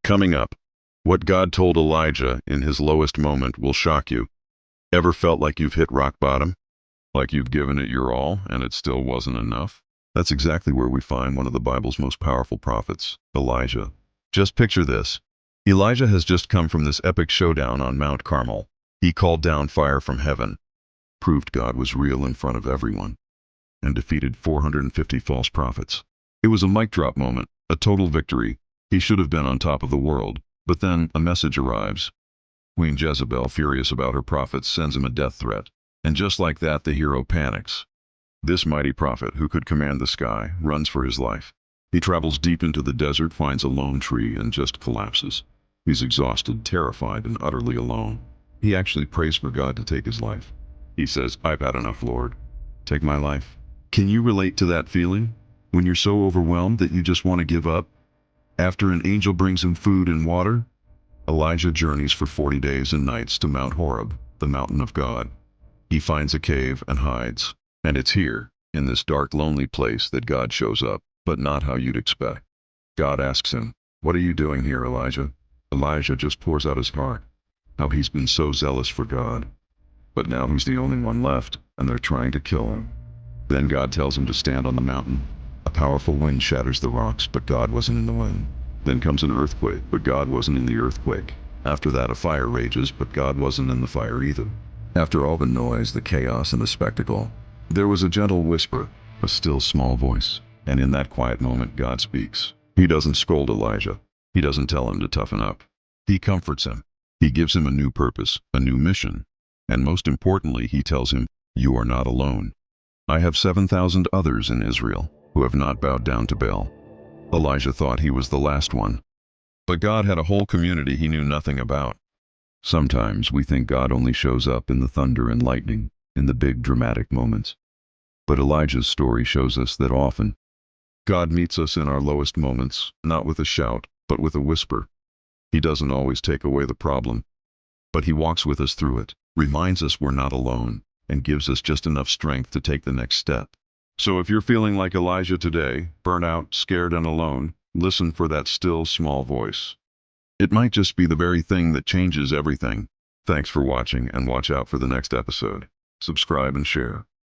Coming up, what God told Elijah in his lowest moment will shock you. Ever felt like you've hit rock bottom? Like you've given it your all and it still wasn't enough? That's exactly where we find one of the Bible's most powerful prophets, Elijah. Just picture this. Elijah has just come from this epic showdown on Mount Carmel. He called down fire from heaven, proved God was real in front of everyone, and defeated 450 false prophets. It was a mic drop moment, a total victory. He should have been on top of the world. But then a message arrives. Queen Jezebel, furious about her prophets, sends him a death threat. And just like that, the hero panics. This mighty prophet, who could command the sky, runs for his life. He travels deep into the desert, finds a lone tree, and just collapses. He's exhausted, terrified, and utterly alone. He actually prays for God to take his life. He says, "I've had enough, Lord. Take my life." Can you relate to that feeling? When you're so overwhelmed that you just want to give up? After an angel brings him food and water, Elijah journeys for 40 days and nights to Mount Horeb, the mountain of God. He finds a cave and hides. And it's here, in this dark, lonely place, that God shows up, but not how you'd expect. God asks him, "What are you doing here, Elijah?" Elijah just pours out his heart, how he's been so zealous for God. But now he's the only one left, and they're trying to kill him. Then God tells him to stand on the mountain. A powerful wind shatters the rocks, but God wasn't in the wind. Then comes an earthquake, but God wasn't in the earthquake. After that, a fire rages, but God wasn't in the fire either. After all the noise, the chaos, and the spectacle, there was a gentle whisper, a still small voice. And in that quiet moment, God speaks. He doesn't scold Elijah. He doesn't tell him to toughen up. He comforts him. He gives him a new purpose, a new mission. And most importantly, he tells him, "You are not alone. I have 7,000 others in Israel who have not bowed down to Baal." Elijah thought he was the last one. But God had a whole community he knew nothing about. Sometimes we think God only shows up in the thunder and lightning, in the big dramatic moments. But Elijah's story shows us that often, God meets us in our lowest moments, not with a shout, but with a whisper. He doesn't always take away the problem, but he walks with us through it, reminds us we're not alone, and gives us just enough strength to take the next step. So if you're feeling like Elijah today, burnout, scared, and alone, listen for that still small voice. It might just be the very thing that changes everything. Thanks for watching, and watch out for the next episode. Subscribe and share.